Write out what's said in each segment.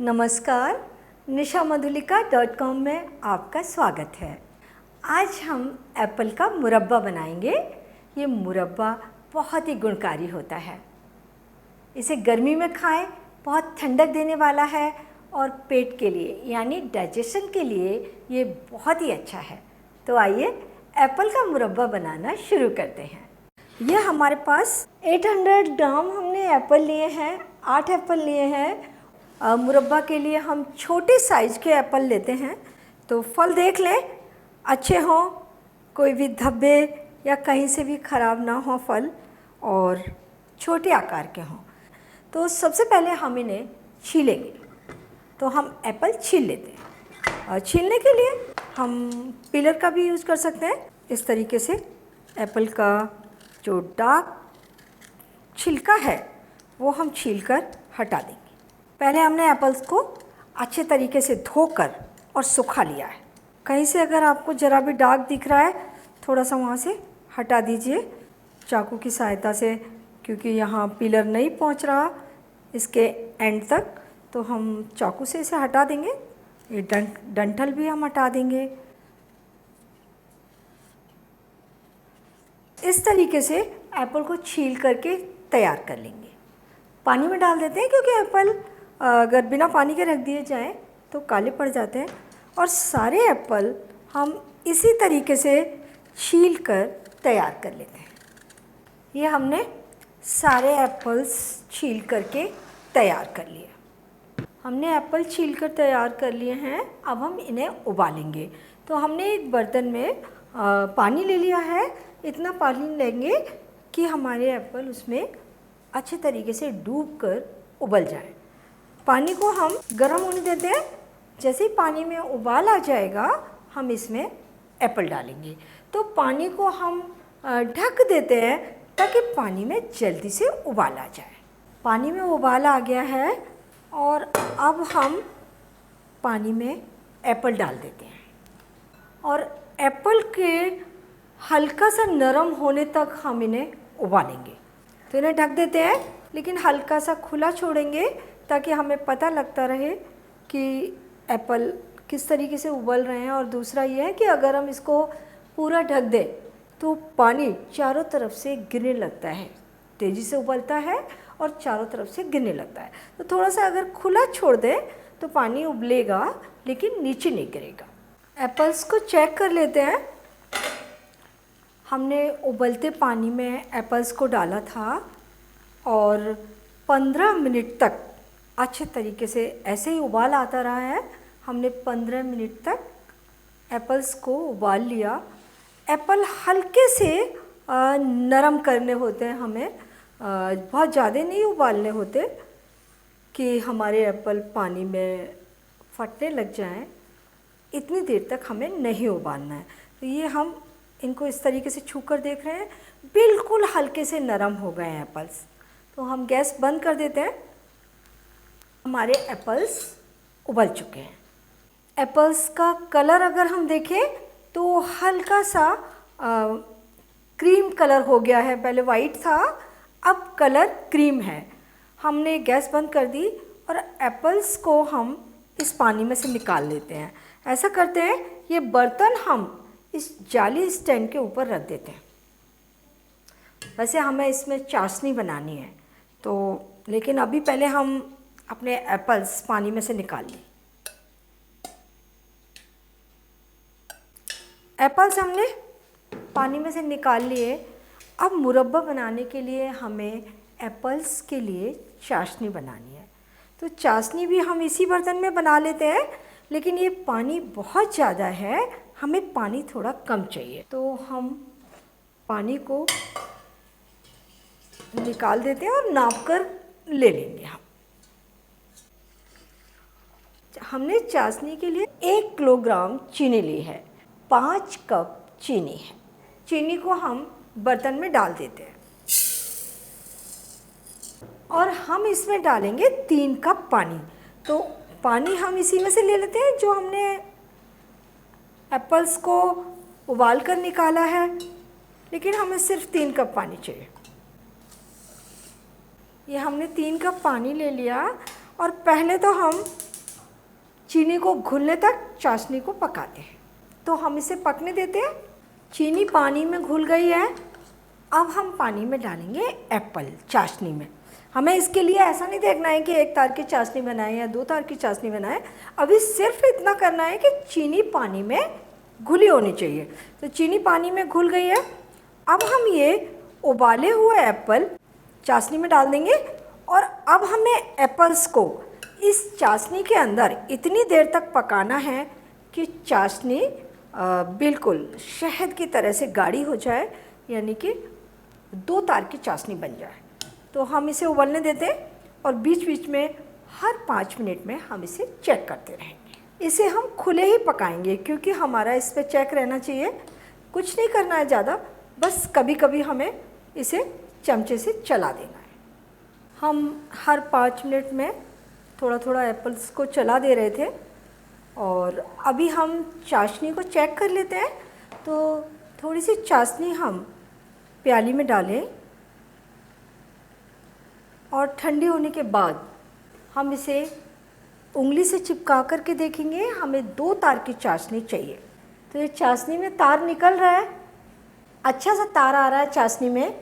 नमस्कार, nishamadhulika.com में आपका स्वागत है। आज हम एप्पल का मुरब्बा बनाएंगे। ये मुरब्बा बहुत ही गुणकारी होता है। इसे गर्मी में खाएं, बहुत ठंडक देने वाला है और पेट के लिए यानी डाइजेशन के लिए ये बहुत ही अच्छा है। तो आइए एप्पल का मुरब्बा बनाना शुरू करते हैं। ये हमारे पास 800 ग्राम हमने एप्पल लिए हैं, 8 एप्पल लिए हैं। मुरब्बा के लिए हम छोटे साइज़ के एप्पल लेते हैं। तो फल देख लें, अच्छे हों, कोई भी धब्बे या कहीं से भी ख़राब ना हो फल, और छोटे आकार के हों। तो सबसे पहले हम इन्हें छीलेंगे। तो हम एप्पल छील लेते हैं। और छीलने के लिए हम पीलर का भी यूज़ कर सकते हैं। इस तरीके से एप्पल का जो डार्क छिलका है वो हम छीलकर हटा देंगे। पहले हमने एप्पल्स को अच्छे तरीके से धोकर और सुखा लिया है। कहीं से अगर आपको ज़रा भी दाग दिख रहा है, थोड़ा सा वहाँ से हटा दीजिए चाकू की सहायता से, क्योंकि यहाँ पीलर नहीं पहुँच रहा इसके एंड तक, तो हम चाकू से इसे हटा देंगे। ये डंठल भी हम हटा देंगे। इस तरीके से एप्पल को छील करके तैयार कर लेंगे। पानी में डाल देते हैं, क्योंकि एप्पल अगर बिना पानी के रख दिए जाएं तो काले पड़ जाते हैं। और सारे एप्पल हम इसी तरीके से छील कर तैयार कर लेते हैं। ये हमने सारे एप्पल्स छील करके तैयार कर लिए। हमने एप्पल छील कर तैयार कर लिए हैं। अब हम इन्हें उबालेंगे। तो हमने एक बर्तन में पानी ले लिया है। इतना पानी लेंगे कि हमारे एप्पल उसमें अच्छे तरीके से डूबकर उबल जाए। पानी को हम गर्म होने देते हैं। जैसे ही पानी में उबाल आ जाएगा, हम इसमें एप्पल डालेंगे। तो पानी को हम ढक देते हैं ताकि पानी में जल्दी से उबाल आ जाए। पानी में उबाल आ गया है और अब हम पानी में एप्पल डाल देते हैं और एप्पल के हल्का सा नरम होने तक हम इन्हें उबालेंगे। तो इन्हें ढक देते हैं, लेकिन हल्का सा खुला छोड़ेंगे ताकि हमें पता लगता रहे कि एप्पल किस तरीके से उबल रहे हैं। और दूसरा ये है कि अगर हम इसको पूरा ढक दें तो पानी चारों तरफ से गिरने लगता है, तेज़ी से उबलता है और चारों तरफ से गिरने लगता है। तो थोड़ा सा अगर खुला छोड़ दें तो पानी उबलेगा लेकिन नीचे नहीं गिरेगा। एप्पल्स को चेक कर लेते हैं। हमने उबलते पानी में एप्पल्स को डाला था और 15 मिनट तक अच्छे तरीके से ऐसे ही उबाल आता रहा है। हमने 15 मिनट तक एप्पल्स को उबाल लिया। एप्पल हल्के से नरम करने होते हैं हमें, बहुत ज़्यादा नहीं उबालने होते कि हमारे एप्पल पानी में फटने लग जाएं। इतनी देर तक हमें नहीं उबालना है। तो ये हम इनको इस तरीके से छू कर देख रहे हैं, बिल्कुल हल्के से नरम हो गए हैं एप्पल्स। तो हम गैस बंद कर देते हैं। हमारे एप्पल्स उबल चुके हैं। एप्पल्स का कलर अगर हम देखें तो हल्का सा क्रीम कलर हो गया है। पहले वाइट था, अब कलर क्रीम है। हमने गैस बंद कर दी और एप्पल्स को हम इस पानी में से निकाल लेते हैं। ऐसा करते हैं, ये बर्तन हम इस जाली स्टैंड के ऊपर रख देते हैं। वैसे हमें इसमें चाशनी बनानी है, तो लेकिन अभी पहले हम अपने एप्पल्स पानी में से निकाल लिए। एप्पल्स हमने पानी में से निकाल लिए। अब मुरब्बा बनाने के लिए हमें एप्पल्स के लिए चाशनी बनानी है। तो चाशनी भी हम इसी बर्तन में बना लेते हैं, लेकिन ये पानी बहुत ज़्यादा है, हमें पानी थोड़ा कम चाहिए। तो हम पानी को निकाल देते हैं और नाप कर ले लेंगे। हमने चाशनी के लिए 1 किलोग्राम चीनी ली है। 5 कप चीनी है। चीनी को हम बर्तन में डाल देते हैं और हम इसमें डालेंगे 3 कप पानी। तो पानी हम इसी में से ले लेते हैं जो हमने एप्पल्स को उबाल कर निकाला है, लेकिन हमें सिर्फ 3 कप पानी चाहिए। ये हमने 3 कप पानी ले लिया और पहले तो हम चीनी को घुलने तक चाशनी को पकाते हैं। तो हम इसे पकने देते हैं। चीनी पानी में घुल गई है। अब हम पानी में डालेंगे एप्पल चाशनी में। हमें इसके लिए ऐसा नहीं देखना है कि एक तार की चाशनी बनाए या 2 तार की चाशनी बनाए। अभी सिर्फ इतना करना है कि चीनी पानी में घुली होनी चाहिए। तो चीनी पानी में घुल गई है। अब हम ये उबाले हुए एप्पल चाशनी में डाल देंगे और अब हमें एप्पल्स को इस चाशनी के अंदर इतनी देर तक पकाना है कि चाशनी बिल्कुल शहद की तरह से गाढ़ी हो जाए, यानी कि 2 तार की चाशनी बन जाए। तो हम इसे उबलने देते हैं और बीच बीच में हर 5 मिनट में हम इसे चेक करते रहेंगे। इसे हम खुले ही पकाएंगे क्योंकि हमारा इस पर चेक रहना चाहिए। कुछ नहीं करना है ज़्यादा, बस कभी कभी हमें इसे चमचे से चला देना है। हम हर 5 मिनट में थोड़ा थोड़ा एप्पल्स को चला दे रहे थे और अभी हम चाशनी को चेक कर लेते हैं। तो थोड़ी सी चाशनी हम प्याली में डालें और ठंडी होने के बाद हम इसे उंगली से चिपका कर के देखेंगे। हमें 2 तार की चाशनी चाहिए। तो ये चाशनी में तार निकल रहा है, अच्छा सा तार आ रहा है चाशनी में,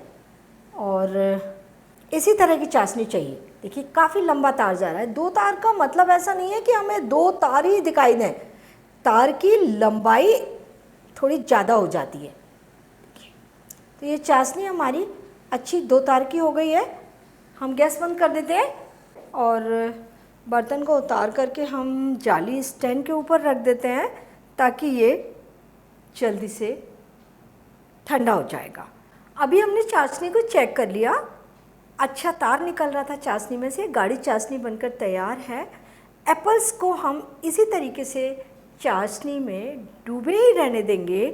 और इसी तरह की चाशनी चाहिए। देखिए काफ़ी लंबा तार जा रहा है। 2 तार का मतलब ऐसा नहीं है कि हमें 2 तार ही दिखाई दें, तार की लंबाई थोड़ी ज़्यादा हो जाती है। तो ये चाशनी हमारी अच्छी 2 तार की हो गई है। हम गैस बंद कर देते हैं और बर्तन को उतार करके हम जाली स्टैंड के ऊपर रख देते हैं ताकि ये जल्दी से ठंडा हो जाएगा। अभी हमने चाशनी को चेक कर लिया, अच्छा तार निकल रहा था चाशनी में से, गाढ़ी चाशनी बनकर तैयार है। एप्पल्स को हम इसी तरीके से चाशनी में डूबे ही रहने देंगे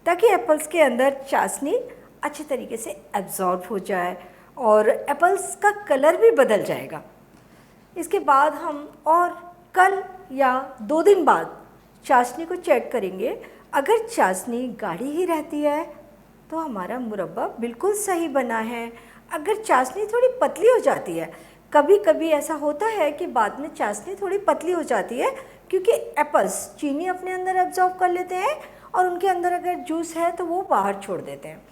ताकि एप्पल्स के अंदर चाशनी अच्छे तरीके से एब्जॉर्ब हो जाए और एप्पल्स का कलर भी बदल जाएगा। इसके बाद हम और कल या 2 दिन बाद चाशनी को चेक करेंगे। अगर चाशनी गाढ़ी ही रहती है तो हमारा मुरब्बा बिल्कुल सही बना है। अगर चाशनी थोड़ी पतली हो जाती है, कभी कभी ऐसा होता है कि बाद में चाशनी थोड़ी पतली हो जाती है क्योंकि एप्पल्स चीनी अपने अंदर एब्जॉर्ब कर लेते हैं और उनके अंदर अगर जूस है तो वो बाहर छोड़ देते हैं,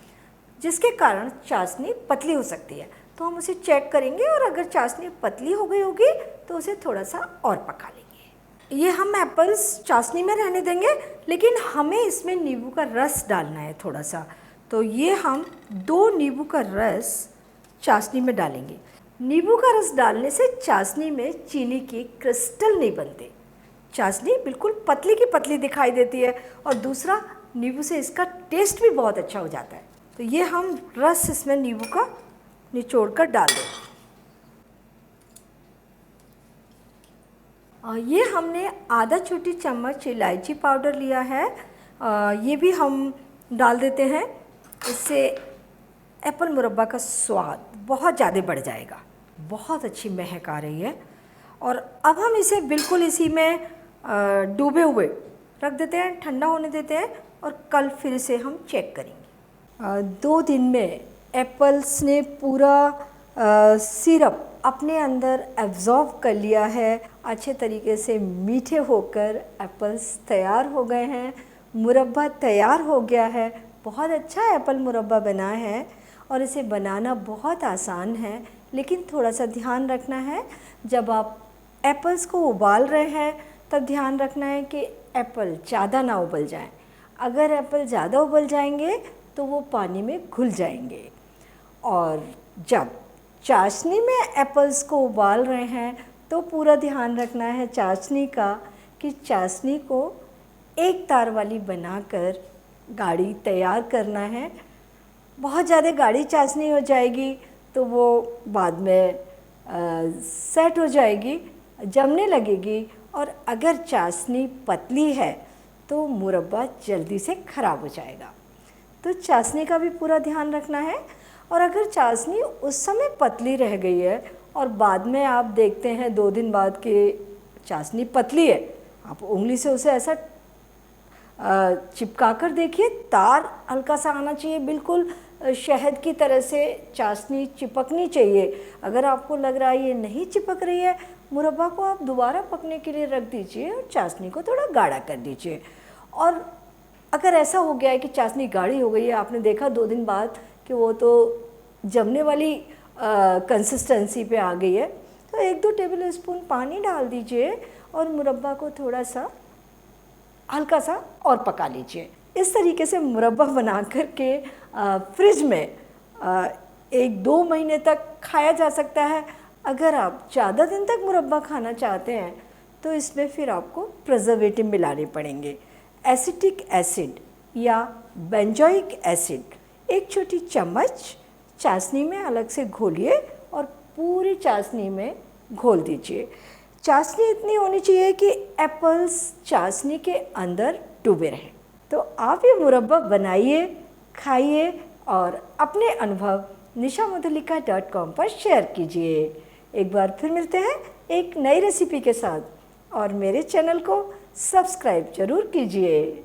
जिसके कारण चाशनी पतली हो सकती है। तो हम उसे चेक करेंगे और अगर चाशनी पतली हो गई होगी तो उसे थोड़ा सा और पका लेंगे। ये हम एप्पल्स चाशनी में रहने देंगे, लेकिन हमें इसमें नींबू का रस डालना है थोड़ा सा। तो ये हम 2 नींबू का रस चाशनी में डालेंगे। नींबू का रस डालने से चाशनी में चीनी की क्रिस्टल नहीं बनते, चाशनी बिल्कुल पतली की पतली दिखाई देती है और दूसरा नींबू से इसका टेस्ट भी बहुत अच्छा हो जाता है। तो ये हम रस इसमें नींबू का निचोड़ कर डाल दें। ये हमने आधा छोटी चम्मच इलायची पाउडर लिया है, ये भी हम डाल देते हैं। इससे एप्पल मुरब्बा का स्वाद बहुत ज़्यादा बढ़ जाएगा। बहुत अच्छी महक आ रही है। और अब हम इसे बिल्कुल इसी में डूबे हुए रख देते हैं, ठंडा होने देते हैं और कल फिर से हम चेक करेंगे। 2 दिन में एप्पल्स ने पूरा सिरप अपने अंदर एब्जॉर्ब कर लिया है। अच्छे तरीके से मीठे होकर एप्पल्स तैयार हो गए हैं, मुरब्बा तैयार हो गया है। बहुत अच्छा एप्पल मुरब्बा बना है और इसे बनाना बहुत आसान है, लेकिन थोड़ा सा ध्यान रखना है। जब आप एप्पल्स को उबाल रहे हैं तब ध्यान रखना है कि एप्पल ज़्यादा ना उबल जाएं। अगर एप्पल ज़्यादा उबल जाएंगे तो वो पानी में घुल जाएंगे। और जब चाशनी में एप्पल्स को उबाल रहे हैं तो पूरा ध्यान रखना है चाशनी का कि चाशनी को एक तार वाली बनाकर गाढ़ी तैयार करना है। बहुत ज़्यादा गाढ़ी चाशनी हो जाएगी तो वो बाद में सेट हो जाएगी, जमने लगेगी। और अगर चाशनी पतली है तो मुरब्बा जल्दी से ख़राब हो जाएगा। तो चाशनी का भी पूरा ध्यान रखना है। और अगर चाशनी उस समय पतली रह गई है और बाद में आप देखते हैं 2 दिन बाद कि चाशनी पतली है, आप उंगली से उसे ऐसा चिपका कर देखिए, तार हल्का सा आना चाहिए, बिल्कुल शहद की तरह से चाशनी चिपकनी चाहिए। अगर आपको लग रहा है ये नहीं चिपक रही है, मुरब्बा को आप दोबारा पकने के लिए रख दीजिए और चाशनी को थोड़ा गाढ़ा कर दीजिए। और अगर ऐसा हो गया है कि चाशनी गाढ़ी हो गई है, आपने देखा 2 दिन बाद कि वो तो जमने वाली कंसिस्टेंसी पे आ गई है, तो 1-2 टेबल स्पून पानी डाल दीजिए और मुरब्बा को थोड़ा सा हल्का सा और पका लीजिए। इस तरीके से मुरब्बा बना कर के फ्रिज में 1-2 महीने तक खाया जा सकता है। अगर आप ज़्यादा दिन तक मुरब्बा खाना चाहते हैं तो इसमें फिर आपको प्रिजर्वेटिव मिलाने पड़ेंगे। एसिटिक एसिड या बेंजोइक एसिड 1 छोटी चम्मच चाशनी में अलग से घोलिए और पूरी चाशनी में घोल दीजिए। चाशनी इतनी होनी चाहिए कि एप्पल्स चाशनी के अंदर डूबे रहें। तो आप ये मुरब्बा बनाइए, खाइए और अपने अनुभव nishamodulika.com पर शेयर कीजिए। एक बार फिर मिलते हैं एक नई रेसिपी के साथ और मेरे चैनल को सब्सक्राइब जरूर कीजिए।